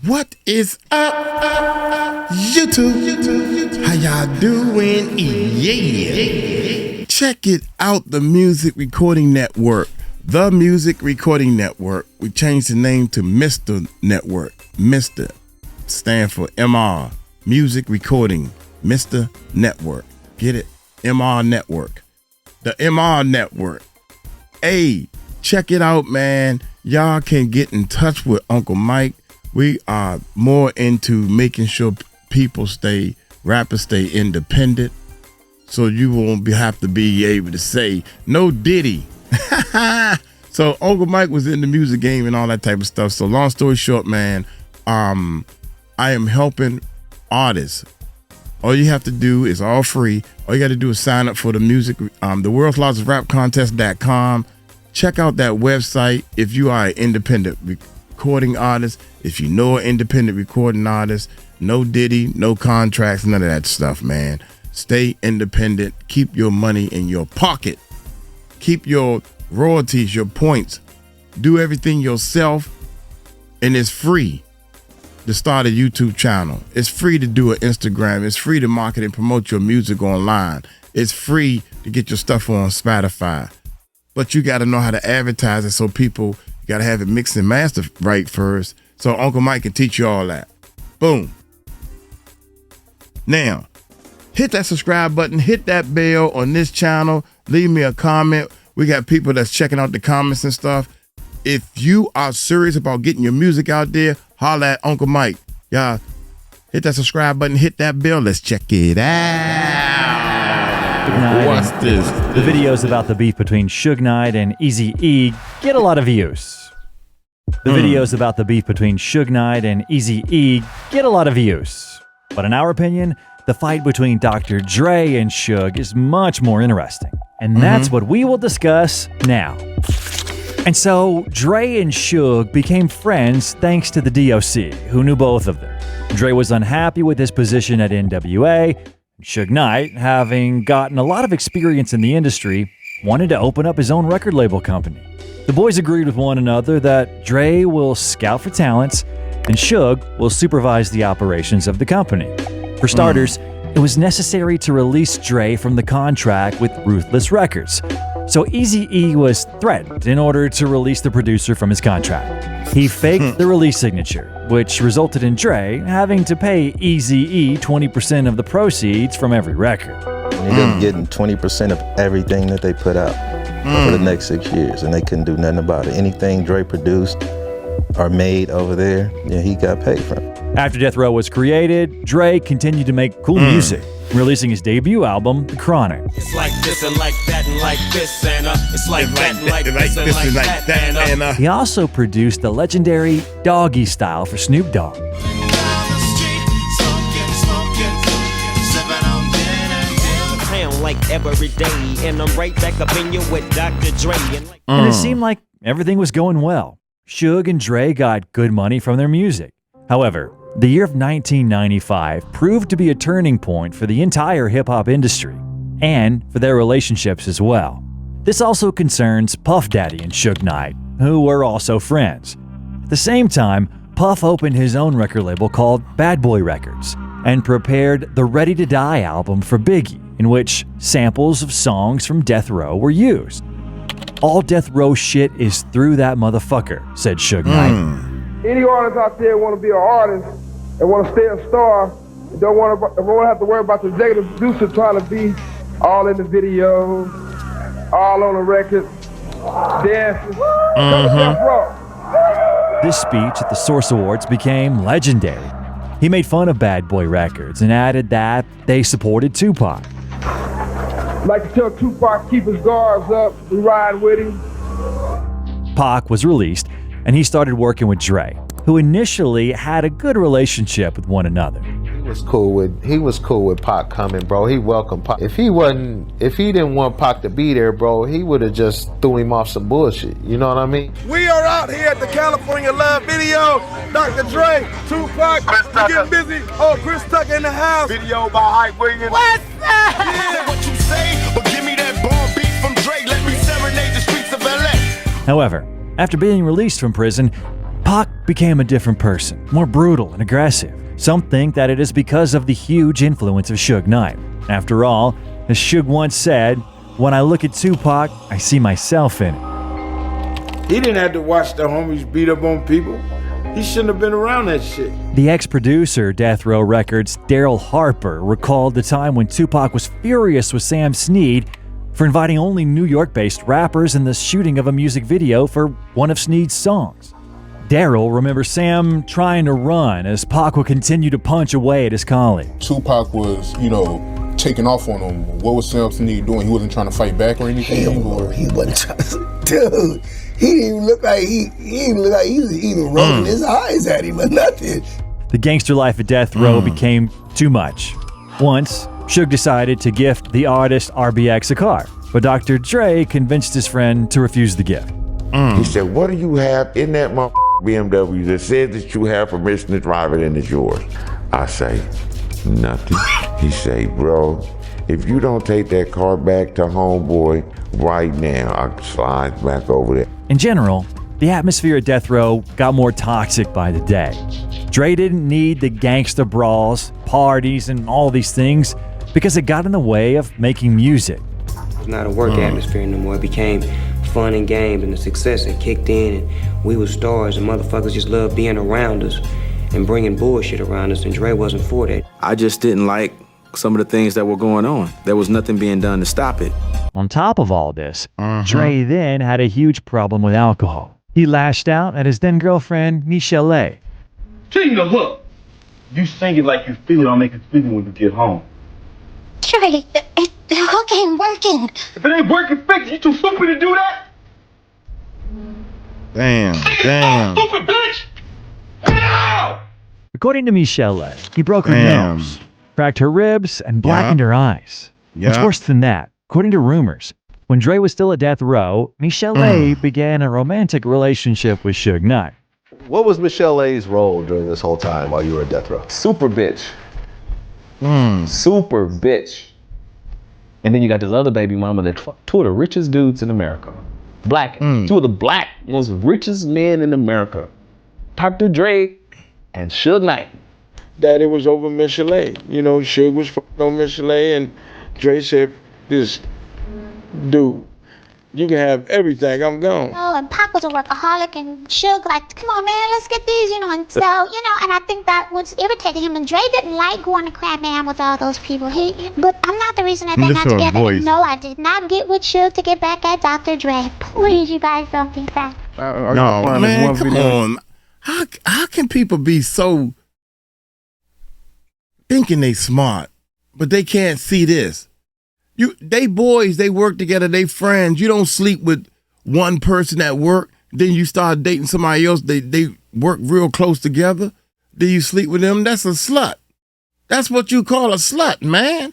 What is up, YouTube? How y'all doing? Yeah. Check it out, the Music Recording Network. The Music Recording Network. We changed the name to Mr. Network. Mr. stand for MR. Music Recording. Mr. Network. Get it? MR Network. The MR Network. Hey, check it out, man. Y'all can get in touch with Uncle Mike. We are more into making sure rappers stay independent, so you won't have to be able to say no Diddy. So Uncle Mike was in the music game and all that type of stuff. So long story short, man, I am helping artists. All you have to do is all free. All you got to do is sign up for the music, the World's Largest Rap Contest.com. Check out that website if you are an independent recording artist. If you know an independent recording artist, no Diddy, no contracts, none of that stuff, man. Stay independent. Keep your money in your pocket. Keep your royalties, your points. Do everything yourself, and it's free to start a YouTube channel. It's free to do an Instagram. It's free to market and promote your music online. It's free to get your stuff on Spotify. But you got to know how to advertise it, so people, you got to have it mixed and mastered right first. So Uncle Mike can teach you all that. Boom. Now, hit that subscribe button, hit that bell on this channel, leave me a comment. We got people that's checking out the comments and stuff. If you are serious about getting your music out there, holla at Uncle Mike. Y'all, hit that subscribe button, hit that bell. Let's check it out. What's this? The videos about the beef between Suge Knight and Eazy-E get a lot of views. The videos about the beef between Suge Knight and Eazy-E get a lot of views. But in our opinion, the fight between Dr. Dre and Suge is much more interesting. And that's what we will discuss now. And so, Dre and Suge became friends thanks to the DOC, who knew both of them. Dre was unhappy with his position at NWA. Suge Knight, having gotten a lot of experience in the industry, wanted to open up his own record label company. The boys agreed with one another that Dre will scout for talents and Suge will supervise the operations of the company. For starters, it was necessary to release Dre from the contract with Ruthless Records. So Eazy-E was threatened in order to release the producer from his contract. He faked the release signature, which resulted in Dre having to pay Eazy-E 20% of the proceeds from every record. Ended up getting 20% of everything that they put out for the next 6 years, and they couldn't do nothing about it. Anything Dre produced or made over there, yeah, he got paid for it. After Death Row was created, Dre continued to make cool music, releasing his debut album, The Chronic. It's like this and like that and like this and it's like that and like this and like that and He also produced the legendary Doggy Style for Snoop Dogg. Like every day, and I'm right back up in you with Dr. Dre. And it seemed like everything was going well. Suge and Dre got good money from their music. However, the year of 1995 proved to be a turning point for the entire hip-hop industry, and for their relationships as well. This also concerns Puff Daddy and Suge Knight, who were also friends. At the same time, Puff opened his own record label called Bad Boy Records, and prepared the Ready to Die album for Biggie, in which samples of songs from Death Row were used. All Death Row shit is through that motherfucker, said Suge Knight. Any artist out there want to be an artist and want to stay a star, and don't want to have to worry about the executive producer trying to be all in the video, all on the record, dancing. Death Row. This speech at the Source Awards became legendary. He made fun of Bad Boy Records and added that they supported Tupac. Like to tell Tupac, keep his guards up, we ride with him. Pac was released, and he started working with Dre, who initially had a good relationship with one another. He was cool with Pac coming, bro. He welcomed Pac. If he didn't want Pac to be there, bro, he would have just threw him off some bullshit. You know what I mean? We are out here at the California Love video. Dr. Dre, Tupac, we getting busy. Oh, Chris Tucker in the house. Video by Hype Williams. What's up? What you say? But give me that bomb beat from Dre. Let me serenade the streets of LA. However, after being released from prison, Pac became a different person, more brutal and aggressive. Some think that it is because of the huge influence of Suge Knight. After all, as Suge once said, "When I look at Tupac, I see myself in it." He didn't have to watch the homies beat up on people. He shouldn't have been around that shit. The ex-producer, Death Row Records' Daryl Harper, recalled the time when Tupac was furious with Sam Snead for inviting only New York-based rappers in the shooting of a music video for one of Snead's songs. Daryl remembers Sam trying to run as Pac would continue to punch away at his colleague. Tupac was, taking off on him. What was Sam Snead doing? He wasn't trying to fight back or anything? Hell no, he wasn't trying to. Dude, he didn't even look like he was even rolling his eyes at him or nothing. The gangster life at Death Row became too much. Once, Suge decided to gift the artist RBX a car, but Dr. Dre convinced his friend to refuse the gift. He said, "What do you have in that BMW that says that you have permission to drive it and it's yours?" I say, "Nothing." He say, "Bro, if you don't take that car back to homeboy right now, I'll slide back over there." In general, the atmosphere at Death Row got more toxic by the day. Dre didn't need the gangsta brawls, parties, and all these things because it got in the way of making music. It was not a work atmosphere anymore. It became fun and games, and the success had kicked in, and we were stars, and motherfuckers just loved being around us and bringing bullshit around us, and Dre wasn't for that. I just didn't like some of the things that were going on. There was nothing being done to stop it. On top of all this, Dre then had a huge problem with alcohol. He lashed out at his then-girlfriend, Michelle A. Tell you the hook. You sing it like you feel it, I'll make it feel it when you get home. Dre, the hook ain't working. If it ain't working, fix it. You too stupid to do that? Damn. Stupid bitch! No! According to Michelle A., he broke her nose, cracked her ribs, and blackened her eyes. What's worse than that, according to rumors, when Dre was still at Death Row, Michelle A. began a romantic relationship with Suge Knight. What was Michelle A's role during this whole time while you were at Death Row? Super bitch. Super bitch. And then you got this other baby mama that fucked two of the richest dudes in America. Two of the most richest men in America. Dr. Dre and Suge Knight. That it was over Michelle A. Suge was fucking on Michelle A, and Dre said, "This dude, you can have everything, I'm gone." And Pac was a workaholic, and Suge like, "Come on, man, let's get these, and so, and I think that was irritating him, and Dre didn't like going to Crab Man with all those people. But I'm not the reason that they're not together. No, I did not get with Suge to get back at Dr. Dre. Please, you guys don't think that. No, man, come on. How can people be so thinking they smart, but they can't see this? They boys, they work together, they friends. You don't sleep with one person at work, then you start dating somebody else, they work real close together, then you sleep with them. That's a slut. That's what you call a slut, man.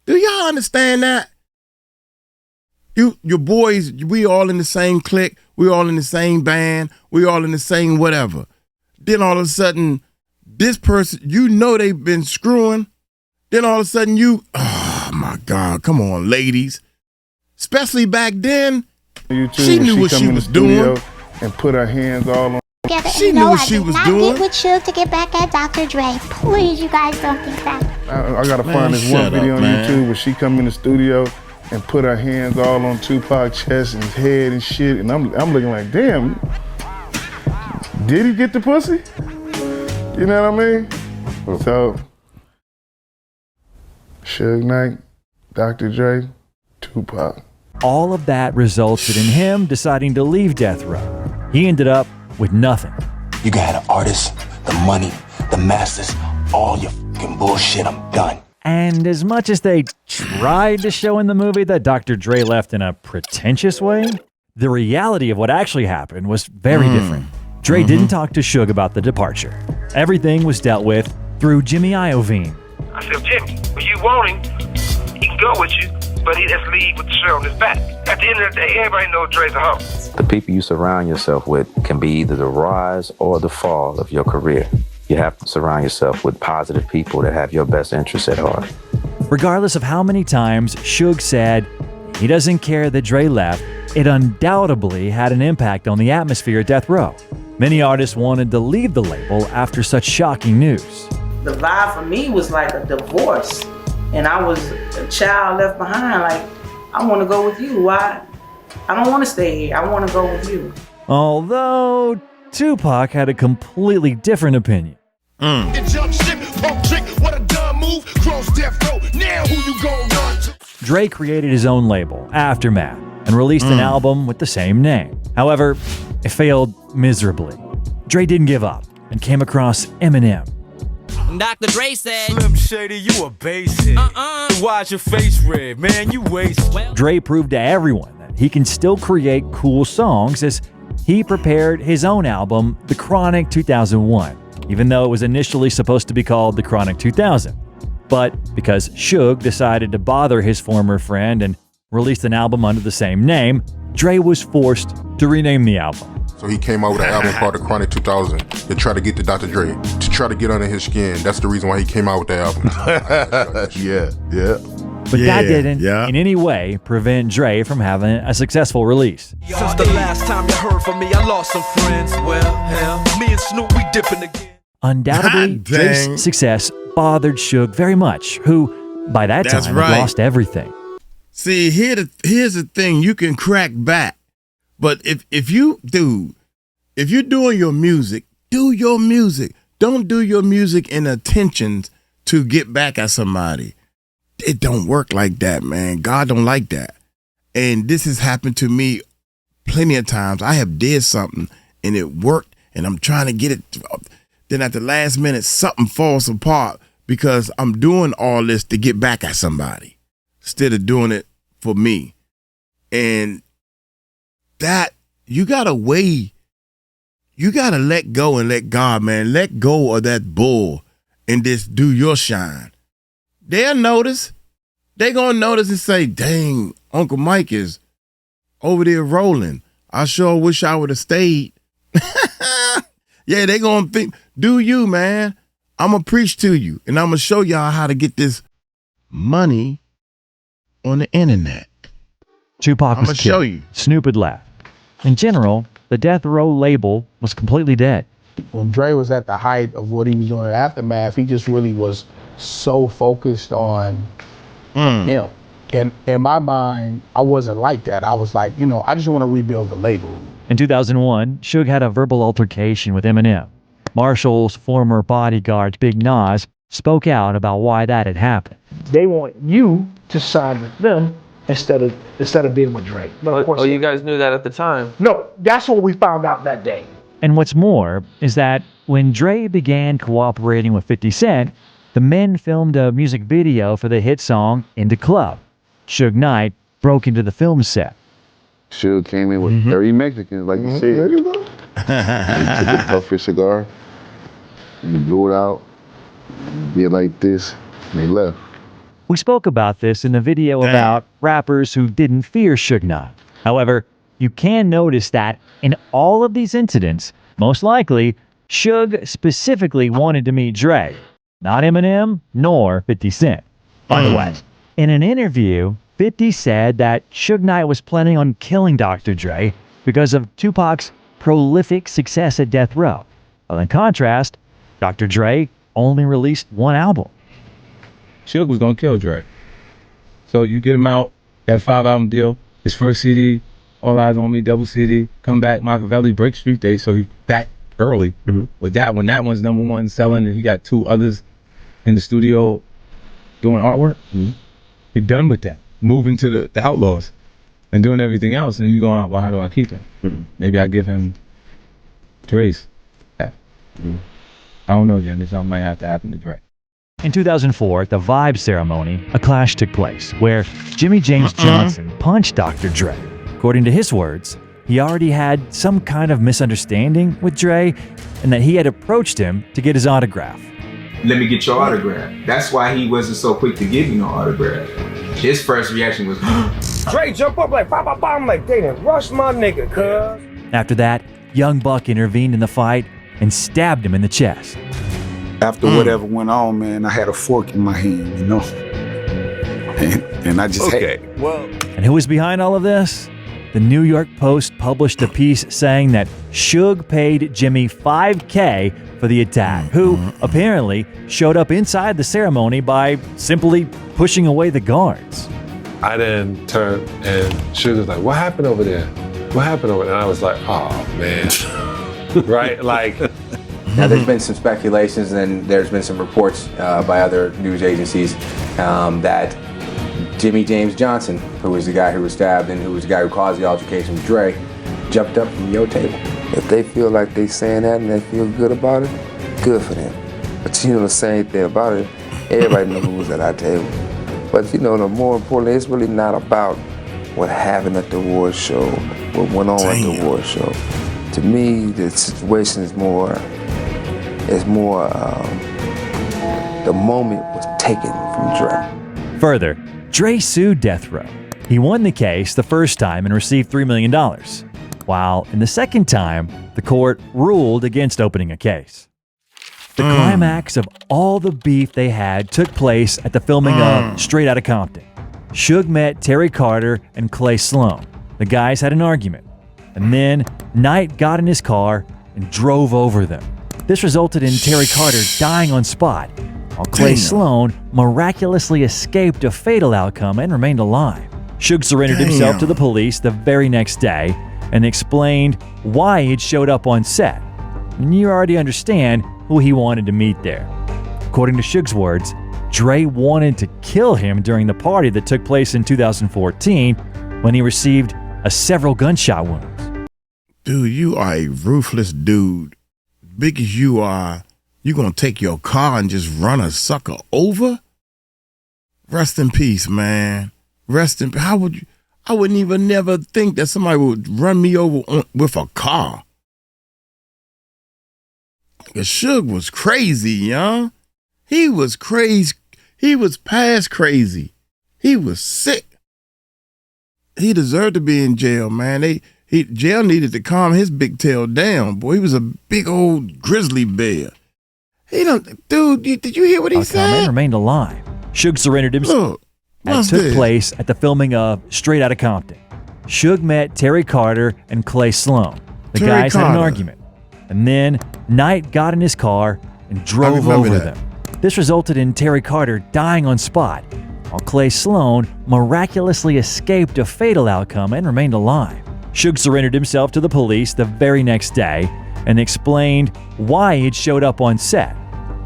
Do y'all understand that? Your boys, we all in the same clique, we all in the same band, we all in the same whatever. Then all of a sudden, this person, they've been screwing. Then all of a sudden oh my God, come on, ladies. Especially back then, she knew what she was doing. And put her hands all on. She knew what she was doing. I did not get with Suge to get back at Dr. Dre. Please, you guys don't think that. I gotta find this one video on YouTube where she come in the studio and put her hands all on Tupac's chest and his head and shit, and I'm looking like, damn, did he get the pussy? You know what I mean? So, Suge Knight, Dr. Dre, Tupac. All of that resulted in him deciding to leave Death Row. He ended up with nothing. You got an artist, the money, the masters, all your fucking bullshit, I'm done. And as much as they tried to show in the movie that Dr. Dre left in a pretentious way, the reality of what actually happened was very different. Dre didn't talk to Suge about the departure. Everything was dealt with through Jimmy Iovine. I said, "Jimmy, when you want him, he can go with you, but he has to leave with the shirt on his back." At the end of the day, everybody knows Dre's a hoe. The people you surround yourself with can be either the rise or the fall of your career. You have to surround yourself with positive people that have your best interests at heart. Regardless of how many times Suge said he doesn't care that Dre left, it undoubtedly had an impact on the atmosphere at Death Row. Many artists wanted to leave the label after such shocking news. The vibe for me was like a divorce, and I was a child left behind. Like, I want to go with you. Why? I don't want to stay here. I want to go with you. Although Tupac had a completely different opinion. Dre created his own label, Aftermath, and released an album with the same name. However, it failed miserably. Dre didn't give up and came across Eminem. Dr. Dre said, Slim Shady, you a basehead. Why's your face red, man? You waste. Dre proved to everyone that he can still create cool songs as he prepared his own album, The Chronic 2001, even though it was initially supposed to be called The Chronic 2000. But because Suge decided to bother his former friend and released an album under the same name, Dre was forced to rename the album. So he came out with an album called The Chronic 2000 to try to get to Dr. Dre, to try to get under his skin. That's the reason why he came out with the album. But that didn't in any way prevent Dre from having a successful release. Since the last time you heard from me, I lost some friends. Well, hell, me and Snoop, we dipping again. Undoubtedly, Dre's success bothered Suge very much, who, by that time, had lost everything. See, here's the thing. You can crack back. But if you're doing your music, do your music. Don't do your music in intentions to get back at somebody. It don't work like that, man. God don't like that. And this has happened to me plenty of times. I have did something and it worked and I'm trying to get it. Then at the last minute, something falls apart because I'm doing all this to get back at somebody instead of doing it for me. And that you gotta weigh, you gotta let go and let God, man. Let go of that bull and just do your shine. They'll notice. They gonna notice and say, dang, Uncle Mike is over there rolling. I sure wish I would have stayed. Yeah, they gonna think, do you, man. I'm gonna preach to you and I'm gonna show y'all how to get this money on the internet. Tupac was I'ma show killed. you. Snoop had left. In general, the Death Row label was completely dead. When Dre was at the height of what he was doing at Aftermath, he just really was so focused on him. And in my mind, I wasn't like that. I was like, I just want to rebuild the label. In 2001, Suge had a verbal altercation with Eminem. Marshall's former bodyguard, Big Nas, spoke out about why that had happened. They want you to sign with them instead of being with Dre. Oh, you guys knew that at the time? No, that's what we found out that day. And what's more is that when Dre began cooperating with 50 Cent, the men filmed a music video for the hit song In the Club. Suge Knight broke into the film set. Suge came in with 30 Mexicans, like you said. He took a puff his cigar, and he blew it out, did like this, and they left. We spoke about this in the video about rappers who didn't fear Suge Knight. However, you can notice that in all of these incidents, most likely, Suge specifically wanted to meet Dre, not Eminem nor 50 Cent. By the way, in an interview, 50 said that Suge Knight was planning on killing Dr. Dre because of Tupac's prolific success at Death Row. Well, in contrast, Dr. Dre only released one album. Suge was gonna kill Dre. So you get him out, that 5-album deal, his first CD, All Eyes on Me, double CD, come back, Machiavelli, break Street Day, so he's back early with that one. That one's #1 selling, and he got 2 others in the studio doing artwork. He's done with that, moving to the Outlaws and doing everything else, and you going, well, how do I keep him? Maybe I give him Dre's. I don't know, Jen, this might have to happen to Dre. In 2004, at the Vibe ceremony, a clash took place where Jimmy James Johnson punched Dr. Dre. According to his words, he already had some kind of misunderstanding with Dre and that he had approached him to get his autograph. Let me get your autograph. That's why he wasn't so quick to give me no autograph. His first reaction was, Dre jump up like, pop, I'm like, they done rushed my nigga, cuz. After that, Young Buck intervened in the fight and stabbed him in the chest. After whatever went on, man, I had a fork in my hand, you know? And I just And who was behind all of this? the New York Post published a piece saying that Suge paid Jimmy $5K for the attack, who apparently showed up inside the ceremony by simply pushing away the guards. I then turned and Suge was like, "What happened over there? What happened over there?" And I was like, "Oh, man." Right? Like. Now, there's been some speculations and there's been some reports by other news agencies that Jimmy James Johnson, who was the guy who was stabbed and who was the guy who caused the altercation with Dre, jumped up from your table. If they feel like they saying that and they feel good about it, good for them. But you know the same thing about it, everybody knows who was at our table. But you know, the more importantly, it's really not about what happened at the award show, what went on at the award show. To me, the situation is more, the moment was taken from Dre. Further, Dre sued Death Row. He won the case the first time and received $3 million, while in the second time, the court ruled against opening a case. The climax of all the beef they had took place at the filming of Straight Outta Compton. Suge met Terry Carter and Clay Sloan. The guys had an argument, and then Knight got in his car and drove over them. This resulted in Terry Carter dying on spot, while Clay Sloan miraculously escaped a fatal outcome and remained alive. Suge surrendered himself to the police the very next day and explained why he'd showed up on set. And you already understand who he wanted to meet there. According to Suge's words, Dre wanted to kill him during the party that took place in 2014 when he received several gunshot wounds. Dude, you are a ruthless dude. Big as you are, you gonna take your car and just run a sucker over? Rest in peace, man. Rest in peace. How would you? I wouldn't even never think that somebody would run me over with a car. Suge was crazy, young. He was crazy. He was past crazy. He was sick. He deserved to be in jail, man. Jail needed to calm his big tail down. Boy, he was a big old grizzly bear. Dude, did you hear what he said? And remained alive. Suge surrendered himself. It took place at the filming of Straight Outta Compton. Suge met Terry Carter and Clay Sloan. The guys had an argument, and then Knight got in his car and drove over them. This resulted in Terry Carter dying on spot, while Clay Sloan miraculously escaped a fatal outcome and remained alive. Suge surrendered himself to the police the very next day and explained why he'd showed up on set.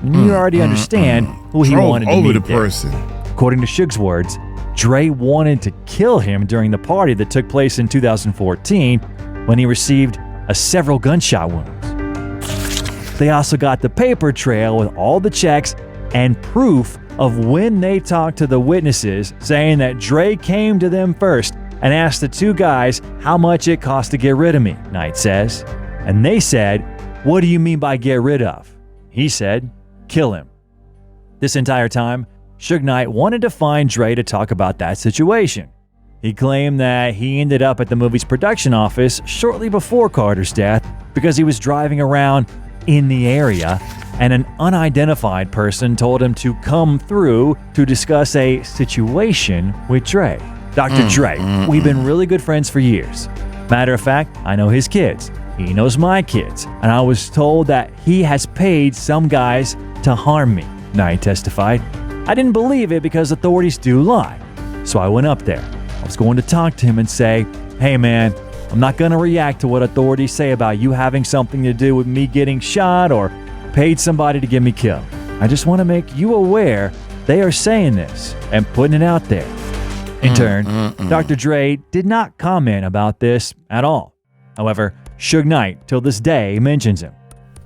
And you already understand who he wanted to meet there. According to Suge's words, Dre wanted to kill him during the party that took place in 2014 when he received several gunshot wounds. They also got the paper trail with all the checks and proof of when they talked to the witnesses, saying that Dre came to them first and asked the two guys how much it cost to get rid of me, Knight says. And they said, "What do you mean by get rid of?" He said, "Kill him." This entire time, Suge Knight wanted to find Dre to talk about that situation. He claimed that he ended up at the movie's production office shortly before Carter's death because he was driving around in the area and an unidentified person told him to come through to discuss a situation with Dre. Dr. Dre, we've been really good friends for years. Matter of fact, I know his kids. He knows my kids. And I was told that he has paid some guys to harm me, Knight testified. I didn't believe it because authorities do lie. So I went up there. I was going to talk to him and say, "Hey man, I'm not going to react to what authorities say about you having something to do with me getting shot or paid somebody to get me killed. I just want to make you aware they are saying this and putting it out there." In turn, Dr. Dre did not comment about this at all. However, Suge Knight, till this day, mentions him.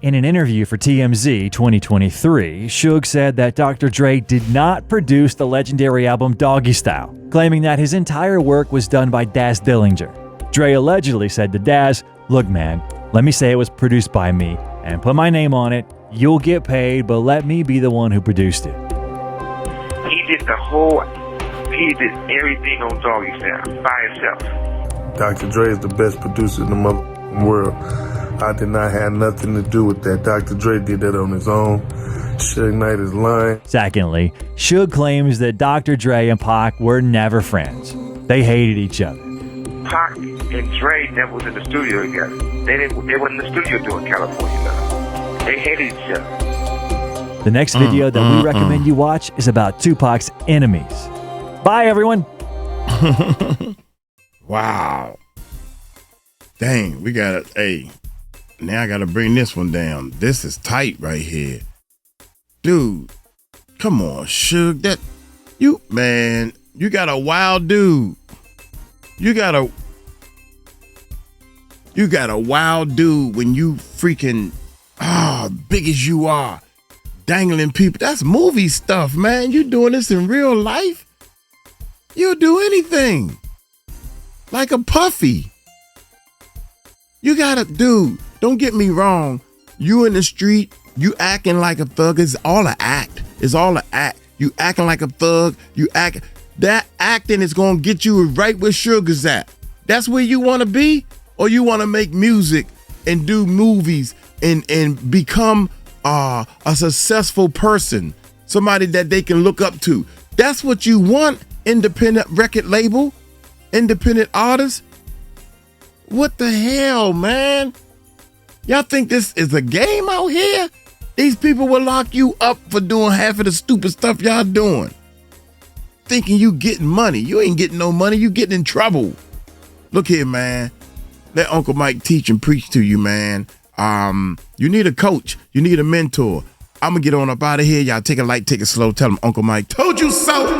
In an interview for TMZ 2023, Suge said that Dr. Dre did not produce the legendary album Doggy Style, claiming that his entire work was done by Daz Dillinger. Dre allegedly said to Daz, "Look man, let me say it was produced by me, and put my name on it. You'll get paid, but let me be the one who produced it." He did everything on Doggy Style by himself. Dr. Dre is the best producer in the world. I did not have nothing to do with that. Dr. Dre did that on his own. Suge Knight is lying. Secondly, Suge claims that Dr. Dre and Pac were never friends. They hated each other. Pac and Dre never was in the studio together. They weren't in the studio doing California Love. They hated each other. The next video that we recommend you watch is about Tupac's enemies. Bye, everyone. Wow. Dang, we got to, hey, now I got to bring this one down. This is tight right here. Dude, come on, Suge. Man, you got a wild dude. You got a wild dude when you freaking, big as you are, dangling people. That's movie stuff, man. You doing this in real life? You'll do anything. Like a Puffy. You gotta, dude, don't get me wrong. You in the street, you acting like a thug. It's all an act. It's all an act. You acting like a thug. That acting is gonna get you right where Sugar's at. That's where you wanna be? Or you wanna make music and do movies and become a successful person, somebody that they can look up to. That's what you want, independent record label, independent artist. What the hell, man? Y'all think this is a game out here? These people will lock you up for doing half of the stupid stuff y'all doing. Thinking you getting money. You ain't getting no money. You getting in trouble. Look here, man. Let Uncle Mike teach and preach to you, man. You need a coach. You need a mentor. I'm going to get on up out of here. Y'all take it light, take it slow. Tell them Uncle Mike told you so.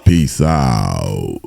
Peace out.